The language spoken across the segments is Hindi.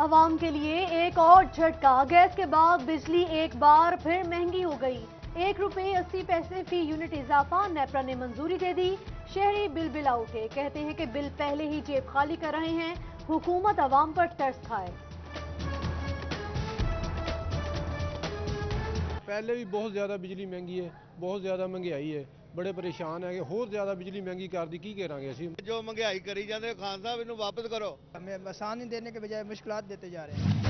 आवाम के लिए एक और झटका। गैस के बाद बिजली एक बार फिर महंगी हो गई। ₹1.80 फी यूनिट इजाफा नेपरा ने मंजूरी दे दी। शहरी बिल बिला उठे, कहते हैं कि बिल पहले ही जेब खाली कर रहे हैं। हुकूमत आवाम पर तरस खाए। पहले भी बहुत ज़्यादा बिजली महंगी है, बहुत ज़्यादा महंगाई है, बड़े परेशान है कि होर ज़्यादा बिजली महंगी कर दी की करांगे असीं। जो महंगाई करी जाते खान साहब इन्हें वापस करो। हमें आसानी देने के बजाय मुश्किलात देते जा रहे हैं।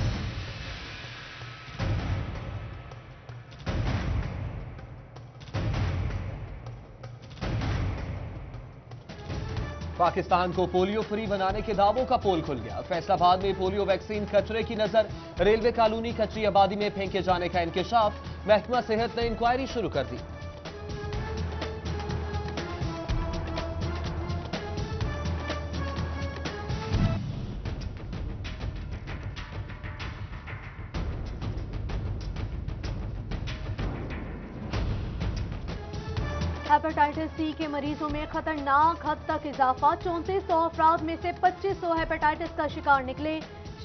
पाकिस्तान को पोलियो फ्री बनाने के दावों का पोल खुल गया। फैसलाबाद में पोलियो वैक्सीन कचरे की नजर। रेलवे कॉलोनी कच्ची आबादी में फेंके जाने का इंकशाफ। महकमा सेहत ने इंक्वायरी शुरू कर दी। हेपेटाइटिस सी के मरीजों में खतरनाक हद तक इजाफा। 3400 अफराद में से 2500 हेपेटाइटिस का शिकार निकले।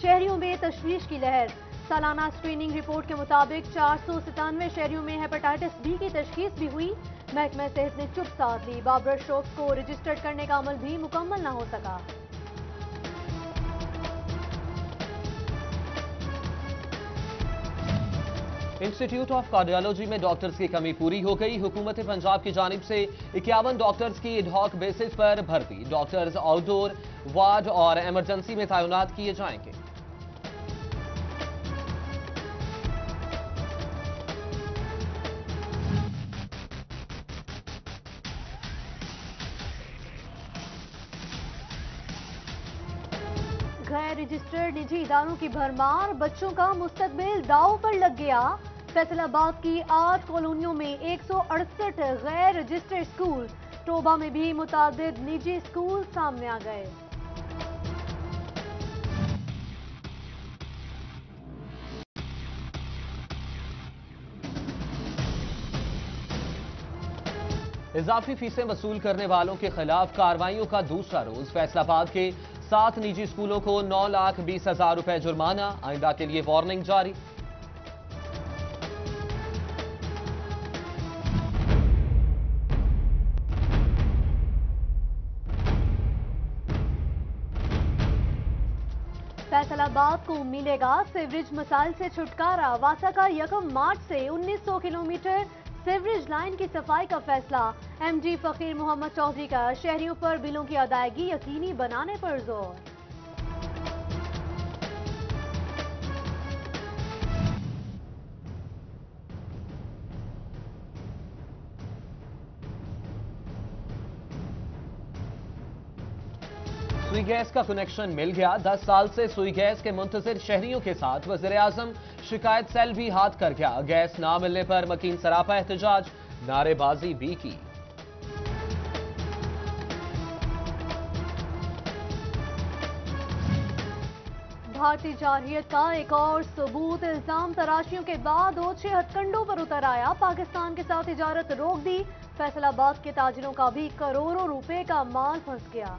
शहरियों में तशवीश की लहर। सालाना स्क्रीनिंग रिपोर्ट के मुताबिक 497 शहरियों में हेपेटाइटिस बी की तशखीस भी हुई। महकमा सेहत ने चुप साध ली। बाबर शॉप्स को रजिस्टर्ड करने का अमल भी मुकम्मल न हो सका। इंस्टीट्यूट ऑफ कार्डियोलॉजी में डॉक्टर्स की कमी पूरी हो गई। हुकूमत पंजाब की जानिब से 51 डॉक्टर्स की एडहॉक बेसिस पर भर्ती। डॉक्टर्स आउटडोर, वार्ड और इमरजेंसी में तैनात किए जाएंगे। गैर रजिस्टर्ड निजी इदारों की भरमार। बच्चों का मुस्तकबिल दांव पर लग गया। फैसलाबाद की 8 कॉलोनियों में 168 गैर रजिस्टर्ड स्कूल। टोबा में भी मुतादिद निजी स्कूल सामने आ गए। इजाफी फीसें वसूल करने वालों के खिलाफ कार्रवाइयों का दूसरा रोज। फैसलाबाद के 7 निजी स्कूलों को 9,20,000 रुपए जुर्माना। आइंदा के लिए वार्निंग जारी। फैसलाबाद को मिलेगा सीवरेज मसाइल से छुटकारा। वासा का 1 मार्च से 1900 किलोमीटर सीवरेज लाइन की सफाई का फैसला। एमडी फकीर मोहम्मद चौधरी का शहरियों पर बिलों की अदायगी यकीनी बनाने पर जोर। सुई गैस का कनेक्शन मिल गया। 10 साल से सुई गैस के मुंतजिर शहरियों के साथ वज़ीर-ए-आज़म शिकायत सेल भी हाथ कर गया। गैस ना मिलने पर मकीन सरापा एहतजाज, नारेबाजी भी की। भारतीय जारहियत का एक और सबूत। इल्जाम तराशियों के बाद ओछे हथकंडों पर उतर आया। पाकिस्तान के साथ तिजारत रोक दी। फैसलाबाद के ताजिरों का भी करोड़ों रुपए का माल फंस गया।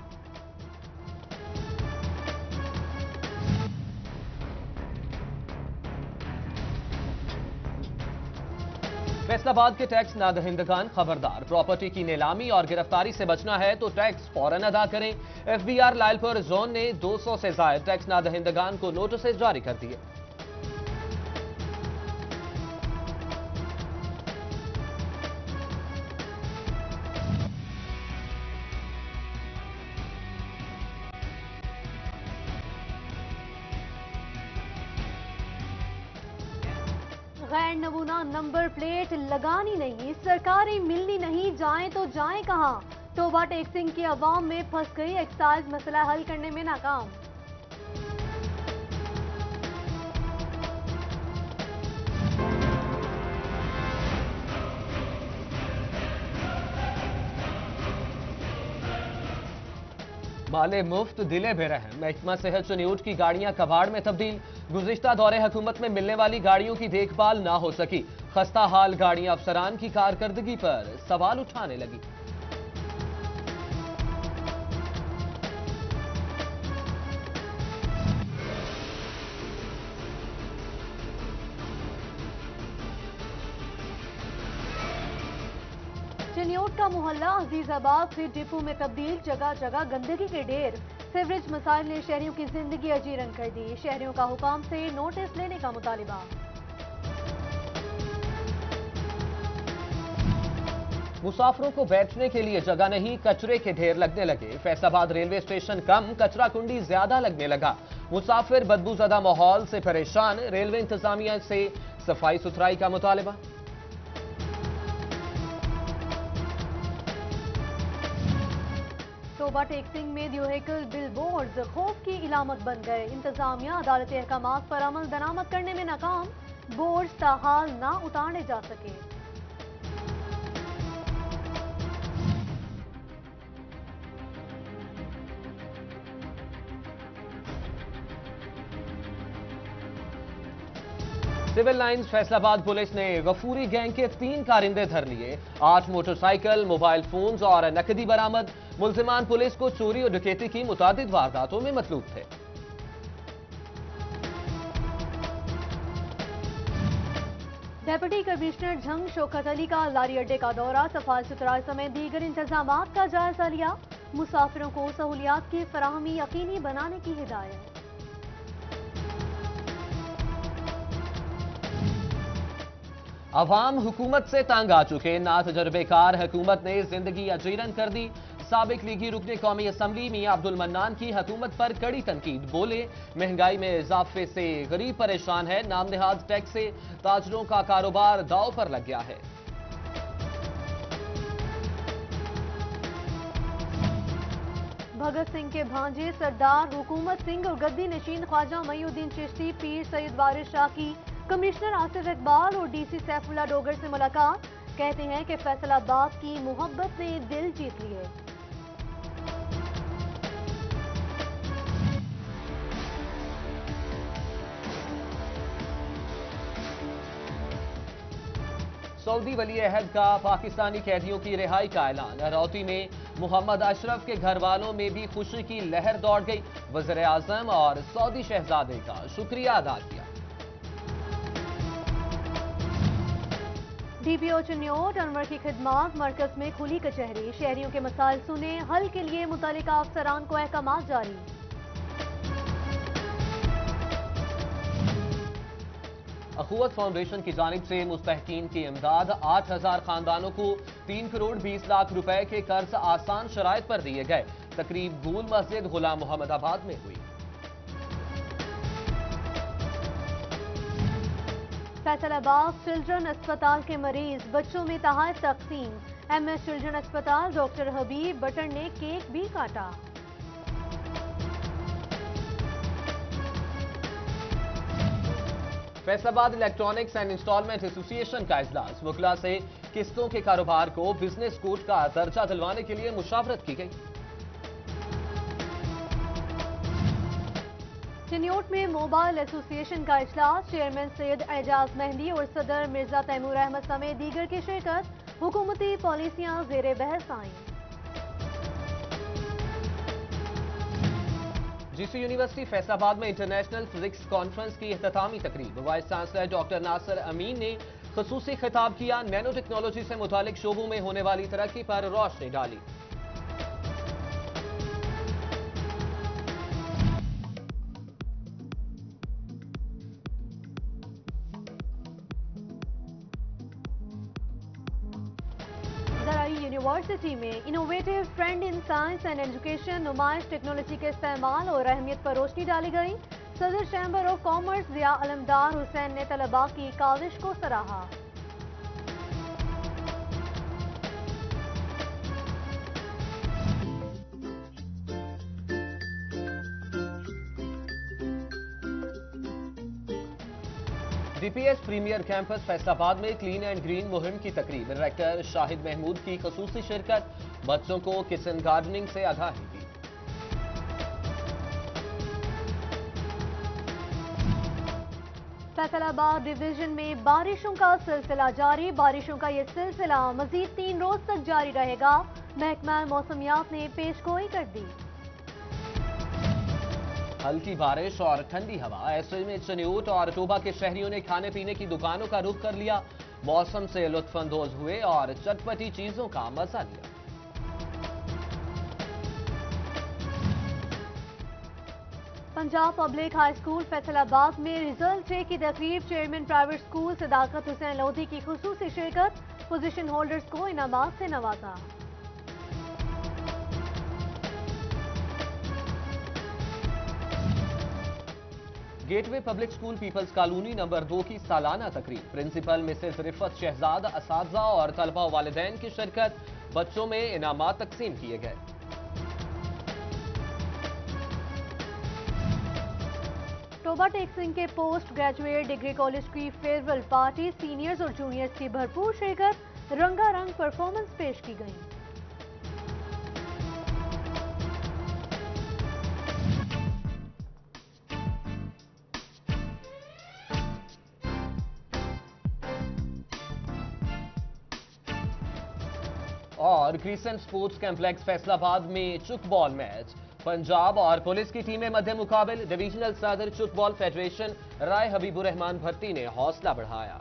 फैसलाबाद के टैक्स नादहिंदगान खबरदार। प्रॉपर्टी की नीलामी और गिरफ्तारी से बचना है तो टैक्स फौरन अदा करें। एफबीआर लालपुर जोन ने 200 से ज्यादा टैक्स नादहिंदगान को नोटिस जारी कर दिए। गैर नमूना नंबर प्लेट लगानी नहीं, सरकारी मिलनी नहीं, जाएं तो जाएं कहां। टोबा टैक्सिंग की अवाम में फंस गई। एक्साइज मसला हल करने में नाकाम। माले मुफ्त दिले बेरहम। महकमा सेहत से न्यूट की गाड़ियां कबाड़ में तब्दील। गुज़िश्ता दौरे हुकूमत में मिलने वाली गाड़ियों की देखभाल ना हो सकी। खस्ता हाल गाड़ियां अफसरान की कारकर्दगी पर सवाल उठाने लगी। चिन्योट का मोहल्ला अजीजाबाद से डिपो में तब्दील, जगह जगह गंदगी के ढेर। सीवरेज मसाइल ने शहरियों की जिंदगी अजीरन कर दी। शहरियों का हुकाम से नोटिस लेने का मुतालिबा। मुसाफिरों को बैठने के लिए जगह नहीं, कचरे के ढेर लगने लगे। फैसलाबाद रेलवे स्टेशन कम, कचरा कुंडी ज्यादा लगने लगा। मुसाफिर बदबूजदा माहौल से परेशान, रेलवे इंतजामिया से सफाई सुथराई का मुतालिबा। तोबा टेक्सिंग में व्हीकल बिलबोर्ड्स खौफ की इलामत बन गए। इंतजामिया अदालती अहकामात पर अमल दरामद करने में नाकाम, बोर्ड्स ताहाल ना उतारे जा सके। सिविल लाइंस फैसलाबाद पुलिस ने गफूरी गैंग के 3 कारिंदे धर लिए। 8 मोटरसाइकिल, मोबाइल फोन्स और नकदी बरामद। मुल्जिमान पुलिस को चोरी और डकैती की मुतादिद वारदातों में मतलूब थे। डेप्यूटी कमिश्नर झंग शौकत अली का लारी अड्डे का दौरा, सफाई सुथराई समेत दीगर इंतजामात का जायजा लिया। मुसाफिरों को सहूलियात की फराहमी यकीनी बनाने की हिदायत। अवाम हुकूमत से तंग आ चुके, ना तजर्बेकार हुकूमत ने जिंदगी अजीरन कर दी। साबिक लीगी रुकने कौमी असम्बली मियां अब्दुल मन्नान की हुकूमत पर कड़ी तनकीद। बोले, महंगाई में इजाफे से गरीब परेशान है, नाम निहाज टैक्स से ताजरों का कारोबार दांव पर लग गया है। भगत सिंह के भांजे सरदार हुकूमत सिंह और गद्दी नशीन ख्वाजा मईउद्दीन चिश्ती, पीर सैयद वारिस शाह की कमिश्नर आसिफ इकबाल और डीसी सैफुल्लाह डोगर से मुलाकात। कहते हैं कि फैसलाबाद की मोहब्बत ने दिल जीत लिए। सऊदी वली अहद का पाकिस्तानी कैदियों की रिहाई का ऐलान। अरौती में मोहम्मद अशरफ के घर वालों में भी खुशी की लहर दौड़ गई। वज़ीर आज़म और सऊदी शहजादे का शुक्रिया अदा किया। डीपीओ चिन्योट अनवर की खिदमत, मरकज में खुली कचहरी। शहरियों के मसाइल सुने, हल के लिए मुतल्लिका अफसरान को अहकामात जारी। अखुवत फाउंडेशन की जानिब से मुस्तहकीन की इमदाद। 8000 खानदानों को 3 करोड़ 20 लाख रुपए के कर्ज आसान शराइत पर दिए गए। तकरीब गूल मस्जिद गुलाम मोहम्मदाबाद में हुई। फैसलाबाद चिल्ड्रन अस्पताल के मरीज, बच्चों में तहाइफ तकसीम। एमएस चिल्ड्रन अस्पताल डॉक्टर हबीब बटन ने केक भी काटा। Faisalabad electronics and installment association का इजलास। वकला से किस्तों के कारोबार को बिजनेस कोर्ट का दर्जा दिलवाने के लिए मुशावरत की गई। चिन्योट में मोबाइल एसोसिएशन का इजलास। चेयरमैन सैयद एजाज मेहंदी और सदर मिर्जा तैमूर अहमद समेत दीगर की शिरकत। हुकूमती पॉलिसियां जेर बहस आईं। जीसी यूनिवर्सिटी फैसलाबाद में इंटरनेशनल फिजिक्स कॉन्फ्रेंस की इख्तितामी तकरीब। वाइस चांसलर डॉक्टर नासिर अमीन ने खुसूसी खिताब किया। नैनो टेक्नोलॉजी से मुतालिक शोबों में होने वाली तरक्की पर रोशनी डाली। यूनिवर्सिटी में innovative trend in science and education, नुमाइश, टेक्नोलॉजी के इस्तेमाल और अहमियत पर रोशनी डाली गई। सदर चैम्बर ऑफ कॉमर्स जिया अलमदार हुसैन ने तलबा की काविश को सराहा। डीपीएस प्रीमियर कैंपस फैसलाबाद में क्लीन एंड ग्रीन मुहिम की तकरीब। डायरेक्टर शाहिद महमूद की खसूसी शिरकत। बच्चों को किचन गार्डनिंग से आगाही दी। फैसलाबाद डिवीजन में बारिशों का सिलसिला जारी। बारिशों का ये सिलसिला मजीद 3 रोज तक जारी रहेगा। महकमा मौसमियात ने पेशगोई कर दी। हल्की बारिश और ठंडी हवा, ऐसे में चिन्योट और टोबा के शहरियों ने खाने पीने की दुकानों का रुख कर लिया। मौसम से लुत्फानंदोज हुए और चटपटी चीजों का मजा लिया। Punjab public high school Faisalabad में रिजल्ट डे की तकरीब, chairman private school Sadaqat Hussain Lodhi की खुसूसी शिरकत, पोजीशन होल्डर्स को इनामात से नवाजा। Gateway public school peoples colony number 2 की सालाना तकरीब, प्रिंसिपल मिसेस रिफत शहजाद, असातिज़ा और तलबा वालिदैन की शिरकत, बच्चों में इनामात तकसीम किए गए। टोबा टेक सिंह के पोस्ट ग्रेजुएट डिग्री कॉलेज की फेयरवेल पार्टी, सीनियर्स और जूनियर्स की भरपूर शिरकत, रंगारंग परफॉर्मेंस पेश की गई। और क्रिसेंट स्पोर्ट्स कॉम्प्लेक्स फैसलाबाद में चुकबॉल मैच, पंजाब और पुलिस की टीमें मध्य मुकाबिल, डिवीजनल सदर चुकबॉल फेडरेशन राय हबीबुर रहमान भट्टी ने हौसला बढ़ाया।